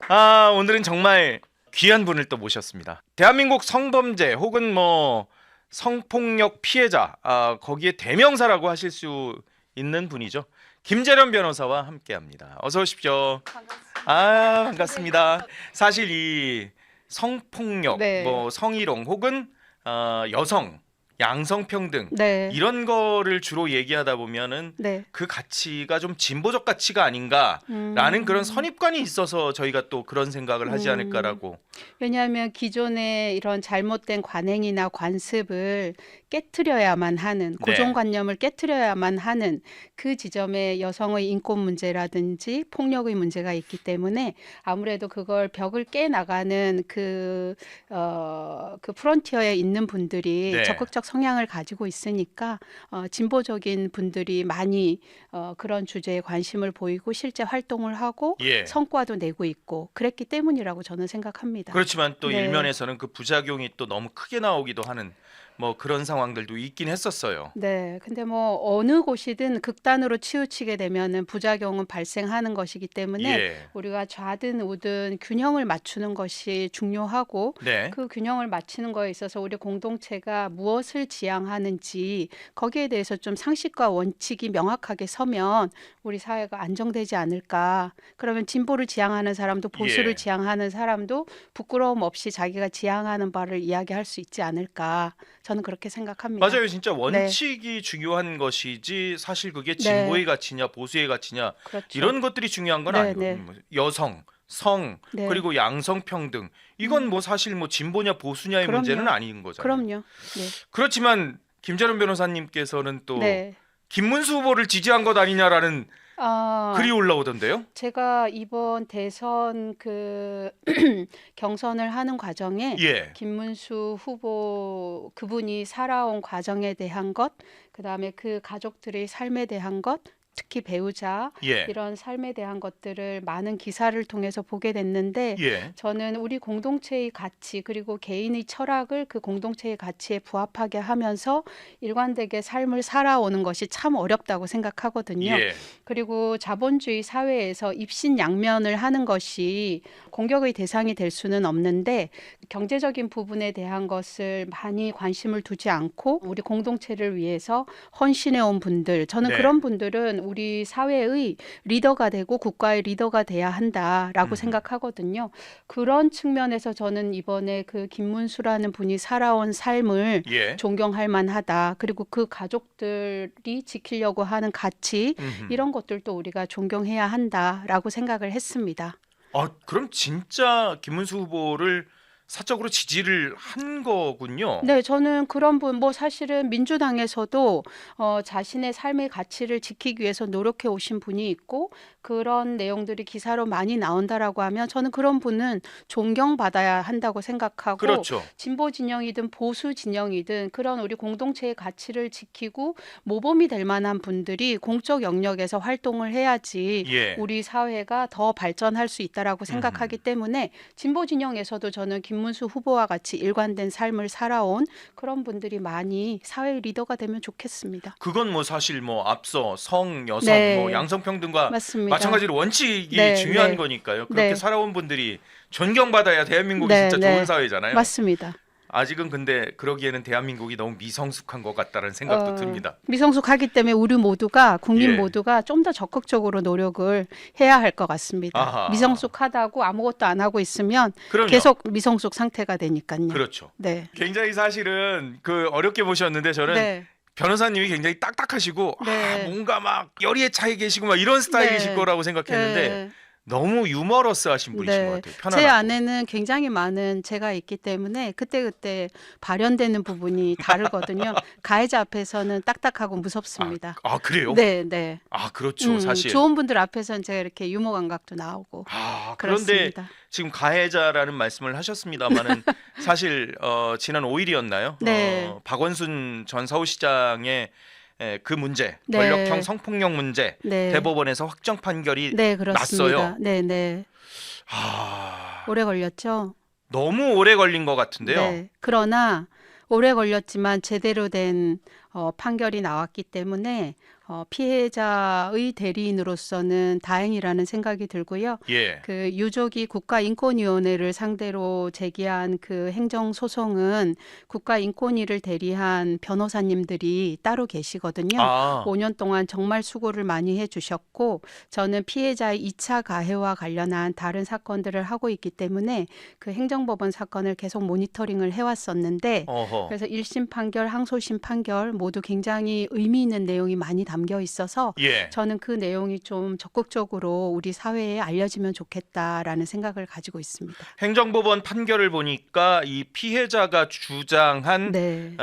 오늘은 정말 귀한 분을 또 모셨습니다. 대한민국 성범죄 혹은 뭐 성폭력 피해자 거기에 대명사라고 하실 수 있는 분이죠. 김재련 변호사와 함께합니다. 어서 오십시오. 반갑습니다. 반갑습니다. 사실 이 성폭력, 네. 뭐 성희롱 혹은 여성 양성평등 네. 이런 거를 주로 얘기하다 보면은 네. 그 가치가 좀 진보적 가치가 아닌가라는 그런 선입관이 있어서 저희가 또 그런 생각을 하지 않을까라고. 왜냐하면 기존의 이런 잘못된 관행이나 관습을 깨트려야만 하는, 고정관념을 깨트려야만 하는 그 지점에 여성의 인권 문제라든지 폭력의 문제가 있기 때문에 아무래도 그걸 벽을 깨 나가는 그 프론티어에 있는 분들이 네. 적극적 성향을 가지고 있으니까 진보적인 분들이 많이 그런 주제에 관심을 보이고 실제 활동을 하고 예. 성과도 내고 있고 그랬기 때문이라고 저는 생각합니다. 그렇지만 또 네. 일면에서는 그 부작용이 또 너무 크게 나오기도 하는 뭐 그런 상황들도 있긴 했었어요. 네, 근데 뭐 어느 곳이든 극단으로 치우치게 되면은 부작용은 발생하는 것이기 때문에 예. 우리가 좌든 우든 균형을 맞추는 것이 중요하고 네. 그 균형을 맞추는 거에 있어서 우리 공동체가 무엇을 지향하는지 거기에 대해서 좀 상식과 원칙이 명확하게 서면 우리 사회가 안정되지 않을까. 그러면 진보를 지향하는 사람도 보수를 예. 지향하는 사람도 부끄러움 없이 자기가 지향하는 바를 이야기할 수 있지 않을까. 저는 그렇게 생각합니다. 맞아요. 진짜 네. 원칙이 중요한 것이지 사실 그게 네. 진보의 가치냐 보수의 가치냐 그렇죠. 이런 것들이 중요한 건 네, 아니거든요. 네. 뭐 여성, 성 네. 그리고 양성평등 이건 뭐 사실 뭐 진보냐 보수냐의 그럼요. 문제는 아닌 거잖아요. 그럼요. 네. 그렇지만 김재련 변호사님께서는 또 네. 김문수 후보를 지지한 것 아니냐라는 글이 아, 올라오던데요. 제가 이번 대선 경선을 하는 과정에 예. 김문수 후보 그분이 살아온 과정에 대한 것, 그다음에 그 가족들의 삶에 대한 것, 특히 배우자 예. 이런 삶에 대한 것들을 많은 기사를 통해서 보게 됐는데 예. 저는 우리 공동체의 가치 그리고 개인의 철학을 그 공동체의 가치에 부합하게 하면서 일관되게 삶을 살아오는 것이 참 어렵다고 생각하거든요. 예. 그리고 자본주의 사회에서 입신양면을 하는 것이 공격의 대상이 될 수는 없는데 경제적인 부분에 대한 것을 많이 관심을 두지 않고 우리 공동체를 위해서 헌신해 온 분들, 저는 네. 그런 분들은 우리 사회의 리더가 되고 국가의 리더가 돼야 한다라고 생각하거든요. 그런 측면에서 저는 이번에 그 김문수라는 분이 살아온 삶을 예. 존경할 만하다. 그리고 그 가족들이 지키려고 하는 가치 이런 것들도 우리가 존경해야 한다라고 생각을 했습니다. 그럼 진짜 김문수 후보를 사적으로 지지를 한 거군요. 네, 저는 그런 분, 뭐 사실은 민주당에서도 자신의 삶의 가치를 지키기 위해서 노력해 오신 분이 있고 그런 내용들이 기사로 많이 나온다라고 하면 저는 그런 분은 존경받아야 한다고 생각하고 그렇죠. 진보 진영이든 보수 진영이든 그런 우리 공동체의 가치를 지키고 모범이 될 만한 분들이 공적 영역에서 활동을 해야지 예. 우리 사회가 더 발전할 수 있다라고 생각하기 때문에 진보 진영에서도 저는 김문수 후보와 같이 일관된 삶을 살아온 그런 분들이 많이 사회 리더가 되면 좋겠습니다. 그건 뭐 사실 뭐 앞서 성, 여성, 네. 뭐 양성평등과 맞습니다. 마찬가지로 원칙이 네, 중요한 네. 거니까요. 그렇게 네. 살아온 분들이 존경받아야 대한민국이 네, 진짜 네. 좋은 사회잖아요. 맞습니다. 아직은 근데 그러기에는 대한민국이 너무 미성숙한 것 같다는 생각도 듭니다. 미성숙하기 때문에 우리 모두가 국민 예. 모두가 좀 더 적극적으로 노력을 해야 할 것 같습니다. 아하. 미성숙하다고 아무것도 안 하고 있으면 그럼요. 계속 미성숙 상태가 되니까요. 그렇죠. 네. 굉장히 사실은 그 어렵게 보셨는데 저는 네. 변호사님이 굉장히 딱딱하시고 네. 뭔가 막 열의에 차에 계시고 막 이런 스타일이실 네. 거라고 생각했는데 네. 너무 유머러스하신 분이신 것 네, 같아요. 제 편안하고. 안에는 굉장히 많은 제가 있기 때문에 그때그때 발현되는 부분이 다르거든요. 가해자 앞에서는 딱딱하고 무섭습니다. 그래요? 네, 네. 그렇죠. 사실. 좋은 분들 앞에서는 제가 이렇게 유머 감각도 나오고 그런데 그렇습니다. 지금 가해자라는 말씀을 하셨습니다마는 사실 지난 5일이었나요? 네. 박원순 전 서울시장의 그 문제, 네. 권력형 성폭력 문제 네. 대법원에서 확정 판결이 네, 그렇습니다. 났어요. 네, 네. 오래 오래 걸렸죠. 너무 오래 걸린 것 같은데요. 네. 그러나 오래 걸렸지만 제대로 된 판결이 나왔기 때문에 피해자의 대리인으로서는 다행이라는 생각이 들고요. 예. 그 유족이 국가인권위원회를 상대로 제기한 그 행정소송은 국가인권위를 대리한 변호사님들이 따로 계시거든요. 아, 5년 동안 정말 수고를 많이 해주셨고 저는 피해자의 2차 가해와 관련한 다른 사건들을 하고 있기 때문에 그 행정법원 사건을 계속 모니터링을 해왔었는데 어허. 그래서 1심 판결, 항소심 판결 모두 굉장히 의미 있는 내용이 많이 담겨 있어서 예. 저는 그 내용이 좀 적극적으로 우리 사회에 알려지면 좋겠다라는 생각을 가지고 있습니다. 행정법원 판결을 보니까 이 피해자가 주장한 네.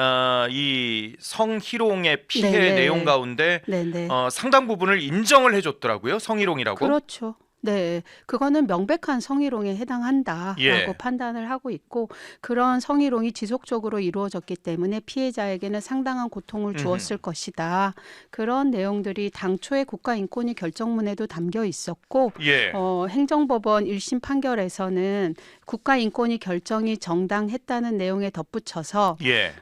이 성희롱의 피해 네, 네. 내용 가운데 네네. 상당 부분을 인정을 해줬더라고요. 성희롱이라고. 그렇죠. 네, 그거는 명백한 성희롱에 해당한다라고 예. 판단을 하고 있고 그런 성희롱이 지속적으로 이루어졌기 때문에 피해자에게는 상당한 고통을 주었을 것이다. 그런 내용들이 당초에 국가인권위 결정문에도 담겨 있었고 예. 행정법원 1심 판결에서는 국가인권위 결정이 정당했다는 내용에 덧붙여서 예.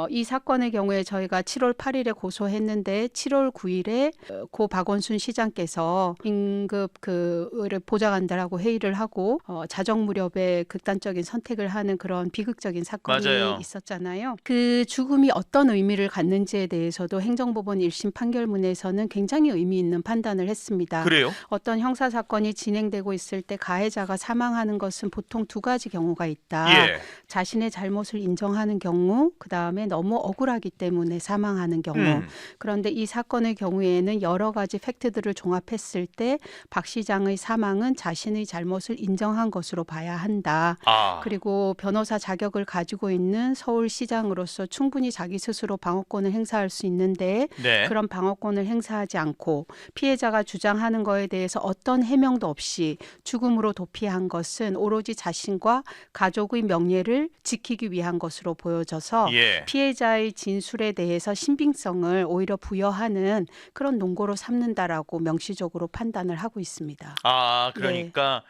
이 사건의 경우에 저희가 7월 8일에 고소했는데 7월 9일에 고 박원순 시장께서 긴급 그를 보좌관들하고 회의를 하고 자정 무렵에 극단적인 선택을 하는 그런 비극적인 사건이 맞아요. 있었잖아요. 그 죽음이 어떤 의미를 갖는지에 대해서도 행정법원 1심 판결문에서는 굉장히 의미 있는 판단을 했습니다. 그래요? 어떤 형사 사건이 진행되고 있을 때 가해자가 사망하는 것은 보통 두 가지 경우가 있다. 예. 자신의 잘못을 인정하는 경우, 그 다음에 너무 억울하기 때문에 사망하는 경우. 그런데 이 사건의 경우에는 여러 가지 팩트들을 종합했을 때 박 시장의 사망은 자신의 잘못을 인정한 것으로 봐야 한다. 아. 그리고 변호사 자격을 가지고 있는 서울시장으로서 충분히 자기 스스로 방어권을 행사할 수 있는데 네. 그런 방어권을 행사하지 않고 피해자가 주장하는 거에 대해서 어떤 해명도 없이 죽음으로 도피한 것은 오로지 자신과 가족의 명예를 지키기 위한 것으로 보여져서 예. 피해자의 진술에 대해서 신빙성을 오히려 부여하는 그런 논거로 삼는다라고 명시적으로 판단을 하고 있습니다. 아, 그러니까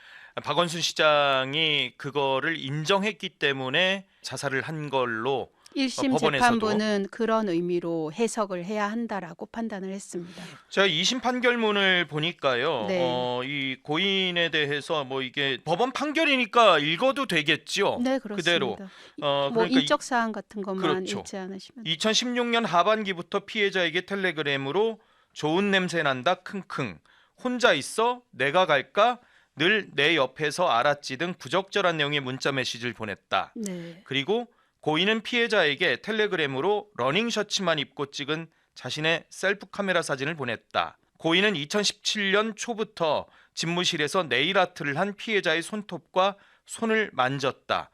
박원순 시장이 그거를 인정했기 때문에 자살을 한 걸로 1심 법원에서도. 재판부는 그런 의미로 해석을 해야 한다라고 판단을 했습니다. 제가 2심 판결문을 보니까요. 네. 이 고인에 대해서 뭐 이게 법원 판결이니까 읽어도 되겠죠. 네, 그렇습니다. 그대로. 뭐 그러니까 인적 사항 같은 것만 그렇죠. 읽지 않으시면 2016년 하반기부터 피해자에게 텔레그램으로 좋은 냄새 난다 킁킁 혼자 있어 내가 갈까 늘 내 옆에서 알았지 등 부적절한 내용의 문자 메시지를 보냈다. 네. 그리고 고인은 피해자에게 텔레그램으로 러닝 셔츠만 입고 찍은 자신의 셀프 카메라 사진을 보냈다. 고인은 2017년 초부터 집무실에서 네일 아트를 한 피해자의 손톱과 손을 만졌다.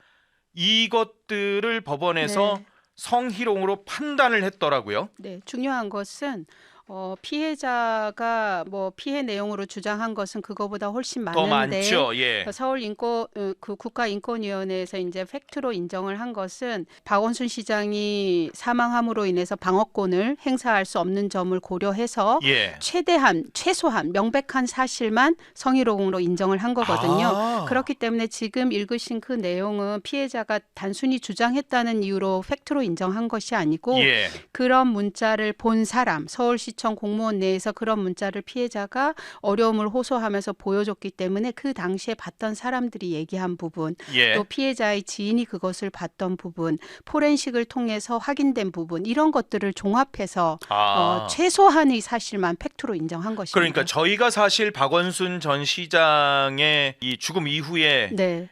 이것들을 법원에서 네. 성희롱으로 판단을 했더라고요. 네, 중요한 것은 피해자가 뭐 피해 내용으로 주장한 것은 그거보다 훨씬 더 많은데 많죠. 예. 그 국가인권위원회에서 이제 팩트로 인정을 한 것은 박원순 시장이 사망함으로 인해서 방어권을 행사할 수 없는 점을 고려해서 예. 최소한 명백한 사실만 성희롱으로 인정을 한 거거든요. 아. 그렇기 때문에 지금 읽으신 그 내용은 피해자가 단순히 주장했다는 이유로 팩트로 인정한 것이 아니고 예. 그런 문자를 본 사람, 서울시청 공무원 내에서 그런 문자를 피해자가 어려움을 호소하면서 보여줬기 때문에 그 당시에 봤던 사람들이 얘기한 부분, 예. 또 피해자의 지인이 그것을 봤던 부분, 포렌식을 통해서 확인된 부분, 이런 것들을 종합해서 최소한의 사실만 팩트로 인정한 것입니다. 그러니까 저희가 사실 박원순 전 시장의 이 죽음 이후에 네.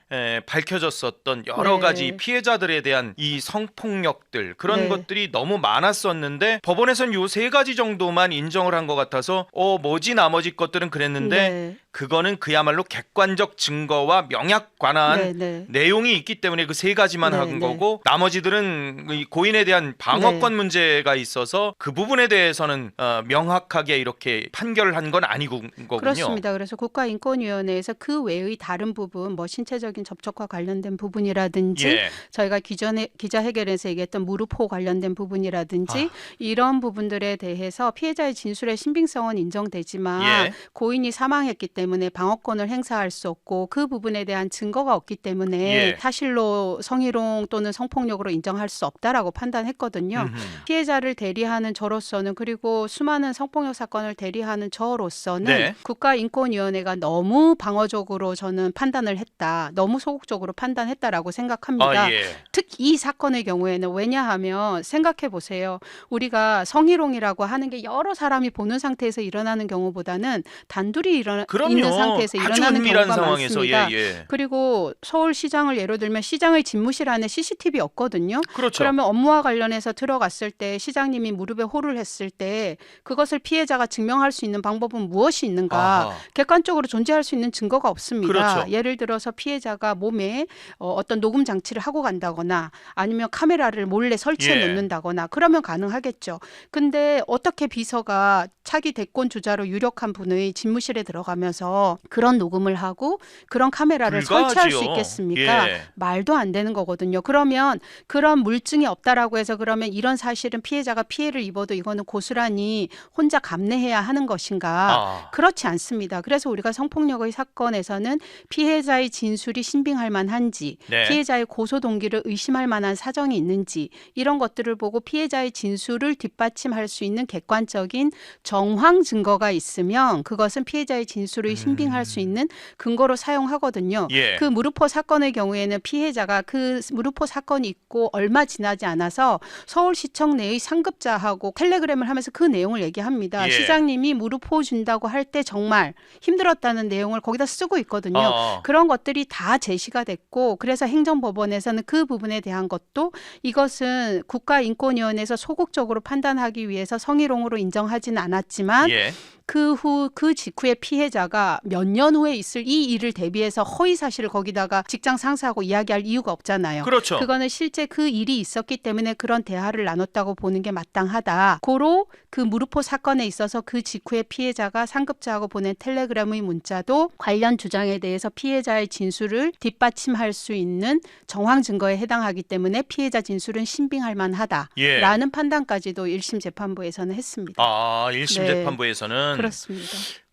밝혀졌었던 여러 네. 가지 피해자들에 대한 이 성폭력들 그런 네. 것들이 너무 많았었는데 법원에서는 요 세 가지 정도만 인정을 한 것 같아서 뭐지 나머지 것들은 그랬는데 네. 그거는 그야말로 객관적 증거와 명약 관한 네, 네. 내용이 있기 때문에 그 세 가지만 네, 한 네. 거고 나머지들은 이 고인에 대한 방어권 네. 문제가 있어서 그 부분에 대해서는 명확하게 이렇게 판결을 한 건 아니고 거군요. 그렇습니다. 그래서 국가인권위원회에서 그 외의 다른 부분, 뭐 신체적인 접촉과 관련된 부분이라든지 예. 저희가 기존에 기자회견에서 얘기했던 무릎호 관련된 부분이라든지 이런 부분들에 대해서 피해자의 진술의 신빙성은 인정되지만 예. 고인이 사망했기 때문에 때문에 방어권을 행사할 수 없고 그 부분에 대한 증거가 없기 때문에 예. 사실로 성희롱 또는 성폭력으로 인정할 수 없다라고 판단했거든요. 음흠. 피해자를 대리하는 저로서는 그리고 수많은 성폭력 사건을 대리하는 저로서는 네. 국가인권위원회가 너무 방어적으로 저는 판단을 했다. 너무 소극적으로 판단했다라고 생각합니다. 아, 예. 특히 이 사건의 경우에는 왜냐하면 생각해 보세요. 우리가 성희롱이라고 하는 게 여러 사람이 보는 상태에서 일어나는 경우보다는 단둘이 그럼요. 있는 상태에서 아주 일어나는 은밀한 경우가 상황에서 많습니다. 예. 그리고 서울시장을 예로 들면 시장의 집무실 안에 CCTV 없거든요. 그렇죠. 그러면 업무와 관련해서 들어갔을 때 시장님이 무릎에 호를 했을 때 그것을 피해자가 증명할 수 있는 방법은 무엇이 있는가? 아하. 객관적으로 존재할 수 있는 증거가 없습니다. 그렇죠. 예를 들어서 피해자가 몸에 어떤 녹음 장치를 하고 간다거나 아니면 카메라를 몰래 설치해 예. 놓는다거나 그러면 가능하겠죠. 근데 어떻게 비서가 차기 대권 주자로 유력한 분의 집무실에 들어가면서 그런 녹음을 하고 그런 카메라를 설치할 수 불가하지요. 있겠습니까? 예. 말도 안 되는 거거든요. 그러면 그런 물증이 없다라고 해서 그러면 이런 사실은 피해자가 피해를 입어도 이거는 고스란히 혼자 감내해야 하는 것인가? 아. 그렇지 않습니다. 그래서 우리가 성폭력의 사건에서는 피해자의 진술이 신빙할 만한지, 네. 피해자의 고소 동기를 의심할 만한 사정이 있는지 이런 것들을 보고 피해자의 진술을 뒷받침할 수 있는 객관적인 정황 증거가 있으면 그것은 피해자의 진술을 신빙할 수 있는 근거로 사용하거든요. 예. 그 무르포 사건의 경우에는 피해자가 그 무르포 사건이 있고 얼마 지나지 않아서 서울시청 내의 상급자하고 텔레그램을 하면서 그 내용을 얘기합니다. 예. 시장님이 무르포 준다고 할 때 정말 힘들었다는 내용을 거기다 쓰고 있거든요. 아. 그런 것들이 다 제시가 됐고 그래서 행정법원에서는 그 부분에 대한 것도 이것은 국가인권위원회에서 소극적으로 판단하기 위해서 성희롱으로 인정하지는 않았지만 예. 그 직후에 피해자가 몇 년 후에 있을 이 일을 대비해서 허위 사실을 거기다가 직장 상사하고 이야기할 이유가 없잖아요. 그렇죠. 그거는 실제 그 일이 있었기 때문에 그런 대화를 나눴다고 보는 게 마땅하다. 고로 그 무르포 사건에 있어서 그 직후에 피해자가 상급자하고 보낸 텔레그램의 문자도 관련 주장에 대해서 피해자의 진술을 뒷받침할 수 있는 정황 증거에 해당하기 때문에 피해자 진술은 신빙할 만하다라는 예. 판단까지도 1심 재판부에서는 했습니다. 아, 1심 네. 재판부에서는 그렇습니다.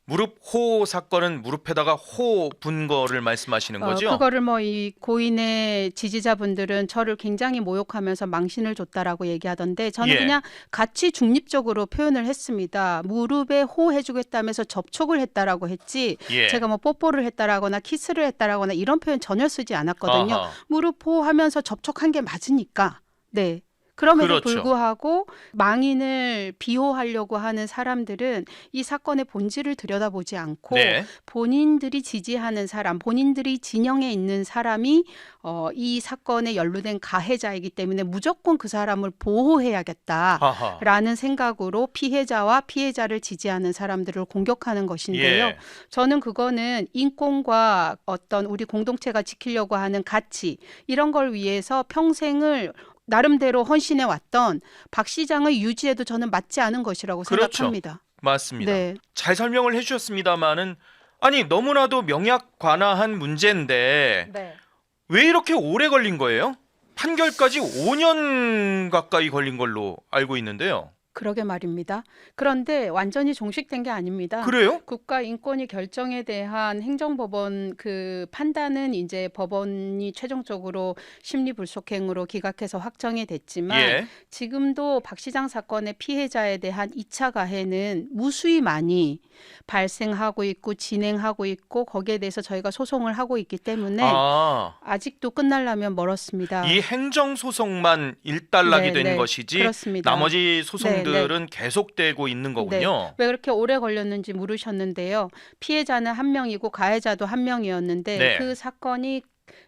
무릎 호 사건은 무릎에다가 호 분 거를 말씀하시는 거죠? 그거를 뭐 이 고인의 지지자분들은 저를 굉장히 모욕하면서 망신을 줬다라고 얘기하던데 저는 예. 그냥 같이 중립적으로 표현을 했습니다. 무릎에 호 해주겠다면서 접촉을 했다라고 했지 예. 제가 뭐 뽀뽀를 했다라거나 키스를 했다라거나 이런 표현 전혀 쓰지 않았거든요. 아하. 무릎 호 하면서 접촉한 게 맞으니까. 네. 그럼에도 그렇죠. 불구하고 망인을 비호하려고 하는 사람들은 이 사건의 본질을 들여다보지 않고 네. 본인들이 지지하는 사람, 본인들이 진영에 있는 사람이 이 사건에 연루된 가해자이기 때문에 무조건 그 사람을 보호해야겠다라는 하하. 생각으로 피해자와 피해자를 지지하는 사람들을 공격하는 것인데요. 예. 저는 그거는 인권과 어떤 우리 공동체가 지키려고 하는 가치 이런 걸 위해서 평생을 나름대로 헌신해 왔던 박 시장의 유지에도 저는 맞지 않은 것이라고 그렇죠. 생각합니다. 맞습니다. 네. 잘 설명을 해주셨습니다만은 아니 너무나도 명약관화한 문제인데 네. 왜 이렇게 오래 걸린 거예요? 판결까지 5년 가까이 걸린 걸로 알고 있는데요. 그러게 말입니다. 그런데 완전히 종식된 게 아닙니다. 그래요? 국가인권위 결정에 대한 행정법원 그 판단은 이제 법원이 최종적으로 심리불속행으로 기각해서 확정이 됐지만 예. 지금도 박 시장 사건의 피해자에 대한 2차 가해는 무수히 많이 발생하고 있고 진행하고 있고 거기에 대해서 저희가 소송을 하고 있기 때문에 아, 아직도 끝나려면 멀었습니다. 이 행정 소송만 일단락이 네, 된 네. 것이지 그렇습니다. 나머지 소송들은 계속되고 있는 거군요. 왜 그렇게 오래 걸렸는지 물으셨는데요. 피해자는 한 명이고 가해자도 한 명이었는데 네. 그 사건이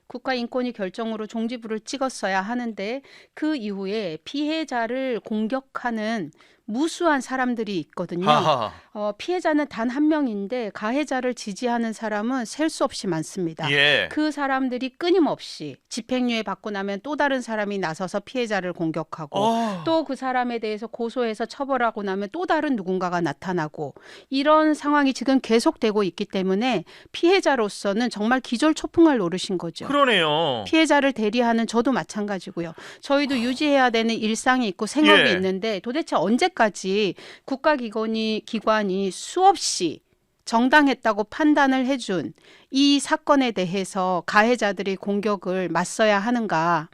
국가인권위 결정으로 종지부를 찍었어야 하는데 그 이후에 피해자를 공격하는 무수한 사람들이 있거든요. 하하. 피해자는 단 한 명인데 가해자를 지지하는 사람은 셀 수 없이 많습니다. 예. 그 사람들이 끊임없이 집행유예 받고 나면 또 다른 사람이 나서서 피해자를 공격하고 또 그 사람에 대해서 고소해서 처벌하고 나면 또 다른 누군가가 나타나고 이런 상황이 지금 계속되고 있기 때문에 피해자로서는 정말 기절초풍을 노르신 거죠. 그러네요. 피해자를 대리하는 저도 마찬가지고요. 저희도 유지해야 되는 일상이 있고 생업이 예. 있는데 도대체 언제까지 기관이 수없이 정당했다고 판단을 해준 이 사건에 대해서 가해자들이 공격을 맞서야 하는가?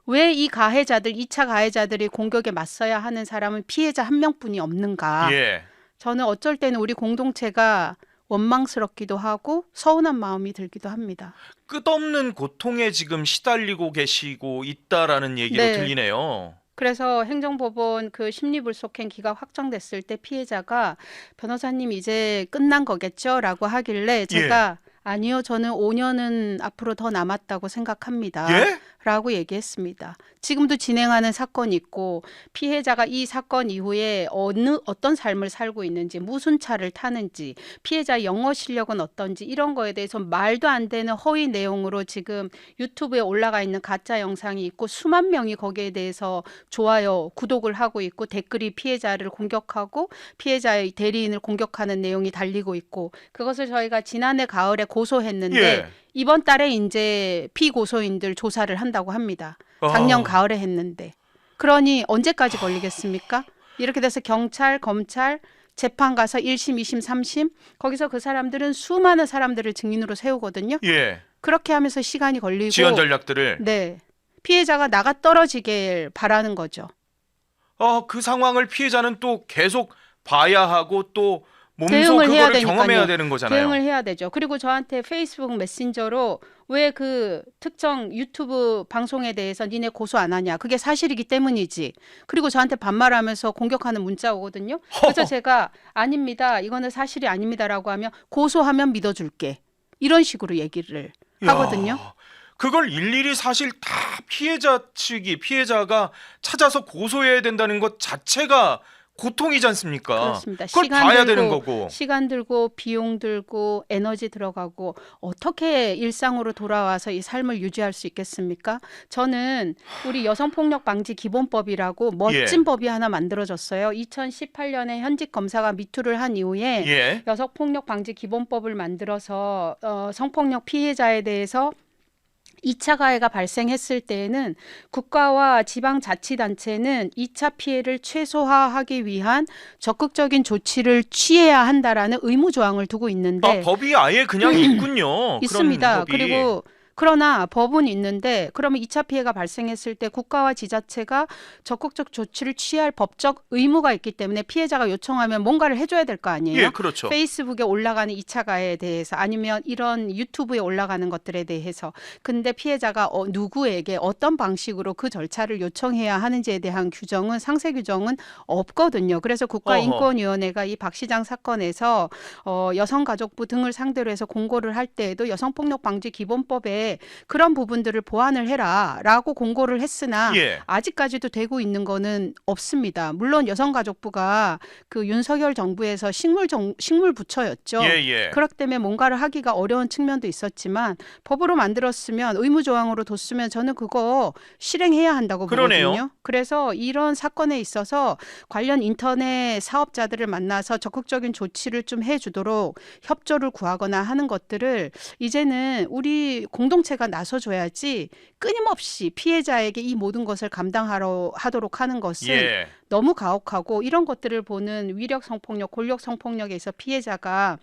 왜 이 가해자들, 2차 가해자들이 공격에 맞서야 하는 사람은 피해자 한 명뿐이 없는가? 예. 저는 어쩔 때는 우리 공동체가 원망스럽기도 하고 서운한 마음이 들기도 합니다. 끝없는 고통에 지금 시달리고 계시고 있다라는 얘기로 네. 들리네요. 그래서 행정법원 그 심리불속행기가 확정됐을 때 피해자가 변호사님 이제 끝난 거겠죠? 라고 하길래 제가 아니요, 저는 5년은 앞으로 더 남았다고 생각합니다. 예? 라고 얘기했습니다. 지금도 진행하는 사건이 있고 피해자가 이 사건 이후에 어떤 삶을 살고 있는지, 무슨 차를 타는지, 피해자 영어 실력은 어떤지 이런 거에 대해서 말도 안 되는 허위 내용으로 지금 유튜브에 올라가 있는 가짜 영상이 있고 수만 명이 거기에 대해서 좋아요, 구독을 하고 있고 댓글이 피해자를 공격하고 피해자의 대리인을 공격하는 내용이 달리고 있고 그것을 저희가 지난해 가을에 고소했는데 예. 이번 달에 이제 피고소인들 조사를 한다고 합니다. 작년 가을에 했는데. 그러니 언제까지 걸리겠습니까? 이렇게 돼서 경찰, 검찰, 재판 가서 1심, 2심, 3심 거기서 그 사람들은 수많은 사람들을 증인으로 세우거든요. 예. 그렇게 하면서 시간이 걸리고 지원 전략들을. 네. 피해자가 나가 떨어지길 바라는 거죠. 그 상황을 피해자는 또 계속 봐야 하고 또 몸소 대응을 해야 그거를 경험해야 되니까요. 되는 거잖아요. 대응을 해야 되죠. 그리고 저한테 페이스북 메신저로 왜 그 특정 유튜브 방송에 대해서 니네 고소 안 하냐. 그게 사실이기 때문이지. 그리고 저한테 반말하면서 공격하는 문자 오거든요. 그래서 제가 아닙니다. 이거는 사실이 아닙니다라고 하면 고소하면 믿어줄게. 이런 식으로 얘기를 하거든요. 그걸 일일이 사실 다 피해자가 찾아서 고소해야 된다는 것 자체가 고통이지 않습니까? 그렇습니다. 그걸 봐야 되는 거고. 시간 들고 비용 들고 에너지 들어가고 어떻게 일상으로 돌아와서 이 삶을 유지할 수 있겠습니까? 저는 우리 여성폭력 방지 기본법이라고 멋진 법이 하나 만들어졌어요. 2018년에 현직 검사가 미투를 한 이후에 여성폭력 방지 기본법을 만들어서 성폭력 피해자에 대해서 2차 가해가 발생했을 때에는 국가와 지방자치단체는 2차 피해를 최소화하기 위한 적극적인 조치를 취해야 한다라는 의무 조항을 두고 있는데 법이 아예 그냥 있군요. 있습니다. 그런 법이. 그리고 그러나 법은 있는데 그러면 2차 피해가 발생했을 때 국가와 지자체가 적극적 조치를 취할 법적 의무가 있기 때문에 피해자가 요청하면 뭔가를 해줘야 될 거 아니에요. 예, 그렇죠. 페이스북에 올라가는 2차 가해에 대해서 아니면 이런 유튜브에 올라가는 것들에 대해서. 근데 피해자가 누구에게 어떤 방식으로 그 절차를 요청해야 하는지에 대한 규정은 상세 규정은 없거든요. 그래서 국가인권위원회가 이 박 시장 사건에서 여성가족부 등을 상대로 해서 공고를 할 때에도 여성폭력방지기본법에 그런 부분들을 보완을 해라라고 공고를 했으나 아직까지도 되고 있는 거는 없습니다. 물론 여성가족부가 그 윤석열 정부에서 식물 부처였죠. 그렇기 때문에 뭔가를 하기가 어려운 측면도 있었지만 법으로 만들었으면 의무 조항으로 뒀으면 저는 그거 실행해야 한다고 보거든요. 그래서 이런 사건에 있어서 관련 인터넷 사업자들을 만나서 적극적인 조치를 좀 해주도록 협조를 구하거나 하는 것들을 이제는 우리 공동체가 나서줘야지 끊임없이 피해자에게 이 모든 것을 감당하도록 하는 것은 너무 가혹하고 이런 것들을 보는 위력 성폭력, 권력 성폭력에 있어 피해자가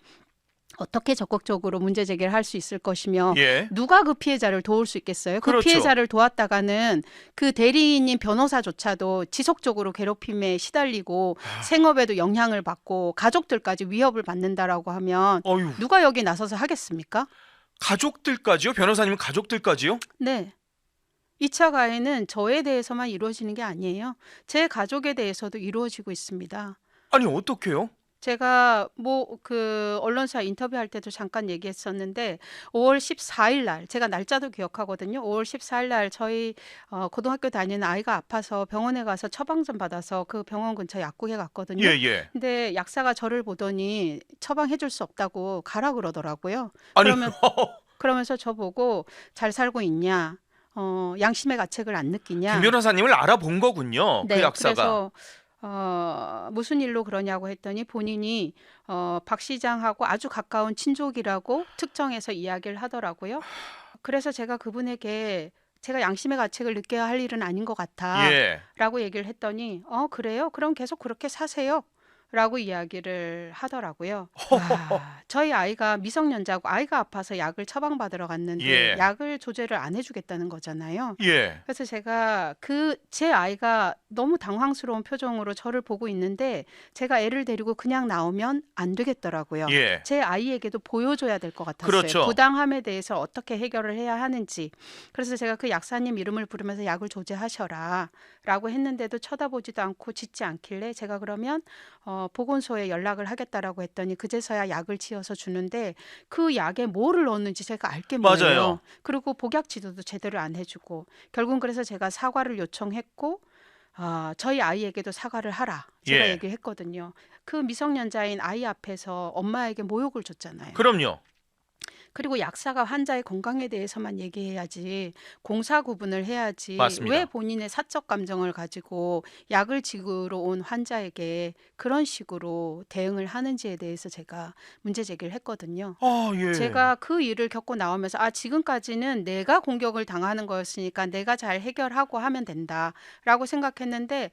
어떻게 적극적으로 문제 제기를 할 수 있을 것이며 누가 그 피해자를 도울 수 있겠어요? 그 피해자를 도왔다가는 그 대리인인 변호사조차도 지속적으로 괴롭힘에 시달리고 생업에도 영향을 받고 가족들까지 위협을 받는다라고 하면 누가 여기 나서서 하겠습니까? 가족들까지요? 변호사님은 가족들까지요? 네. 2차 가해는 저에 대해서만 이루어지는 게 아니에요. 제 가족에 대해서도 이루어지고 있습니다. 아니 어떻게요? 제가 그 언론사 인터뷰할 때도 잠깐 얘기했었는데 5월 14일 날 제가 날짜도 기억하거든요. 5월 14일 날 저희 고등학교 다니는 아이가 아파서 병원에 가서 처방 좀 받아서 그 병원 근처 약국에 갔거든요. 근데 약사가 저를 보더니 처방해 줄 수 없다고 가라 그러더라고요. 그러면서 저보고 잘 살고 있냐? 양심의 가책을 안 느끼냐? 김 변호사님을 알아본 거군요. 네, 그 약사가. 그래서 무슨 일로 그러냐고 했더니 본인이 박 시장하고 아주 가까운 친족이라고 특정해서 이야기를 하더라고요. 그래서 제가 그분에게 제가 양심의 가책을 느껴야 할 일은 아닌 것 같아 라고 얘기를 했더니 그래요? 그럼 계속 그렇게 사세요 라고 이야기를 하더라고요. 저희 아이가 미성년자고 아이가 아파서 약을 처방받으러 갔는데 예. 약을 조제를 안 해주겠다는 거잖아요. 예. 그래서 제가 제 아이가 너무 당황스러운 표정으로 저를 보고 있는데 제가 애를 데리고 그냥 나오면 안 되겠더라고요. 예. 제 아이에게도 보여줘야 될 것 같았어요. 그렇죠. 부당함에 대해서 어떻게 해결을 해야 하는지. 그래서 제가 그 약사님 이름을 부르면서 약을 조제하셔라 라고 했는데도 쳐다보지도 않고 짖지 않길래 제가 그러면 보건소에 연락을 하겠다라고 했더니 그제서야 약을 지어서 주는데 그 약에 뭐를 넣었는지 제가 알게 뭐예요. 맞아요. 그리고 복약 지도도 제대로 안 해주고 결국은 그래서 제가 사과를 요청했고 저희 아이에게도 사과를 하라 제가 예. 얘기를 했거든요. 그 미성년자인 아이 앞에서 엄마에게 모욕을 줬잖아요. 그럼요. 그리고 약사가 환자의 건강에 대해서만 얘기해야지 공사 구분을 해야지 맞습니다. 왜 본인의 사적 감정을 가지고 약을 지구로 온 환자에게 그런 식으로 대응을 하는지에 대해서 제가 문제 제기를 했거든요. 예. 제가 그 일을 겪고 나오면서 지금까지는 내가 공격을 당하는 거였으니까 내가 잘 해결하고 하면 된다라고 생각했는데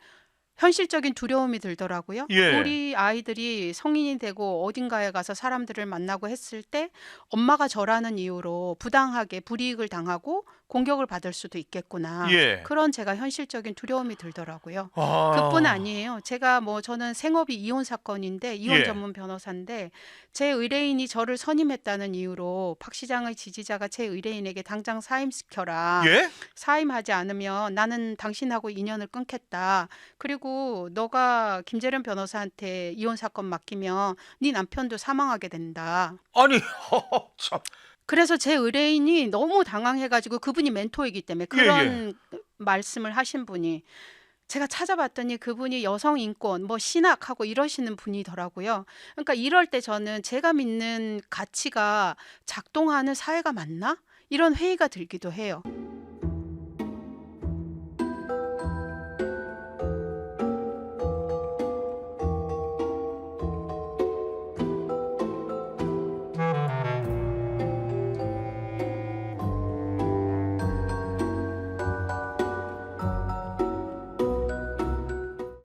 현실적인 두려움이 들더라고요. 예. 우리 아이들이 성인이 되고 어딘가에 가서 사람들을 만나고 했을 때 엄마가 저라는 이유로 부당하게 불이익을 당하고 공격을 받을 수도 있겠구나. 예. 그런 제가 현실적인 두려움이 들더라고요. 아. 그뿐 아니에요. 제가 저는 생업이 이혼 사건인데 이혼 예. 전문 변호사인데 제 의뢰인이 저를 선임했다는 이유로 박 시장의 지지자가 제 의뢰인에게 당장 사임시켜라. 예? 사임하지 않으면 나는 당신하고 인연을 끊겠다. 그리고 너가 김재련 변호사한테 이혼 사건 맡기면 네 남편도 사망하게 된다. 아니, 참. 그래서 제 의뢰인이 너무 당황해가지고 그분이 멘토이기 때문에 그런 말씀을 하신 분이 제가 찾아봤더니 그분이 여성 인권 신학하고 이러시는 분이더라고요. 그러니까 이럴 때 저는 제가 믿는 가치가 작동하는 사회가 맞나? 이런 회의가 들기도 해요.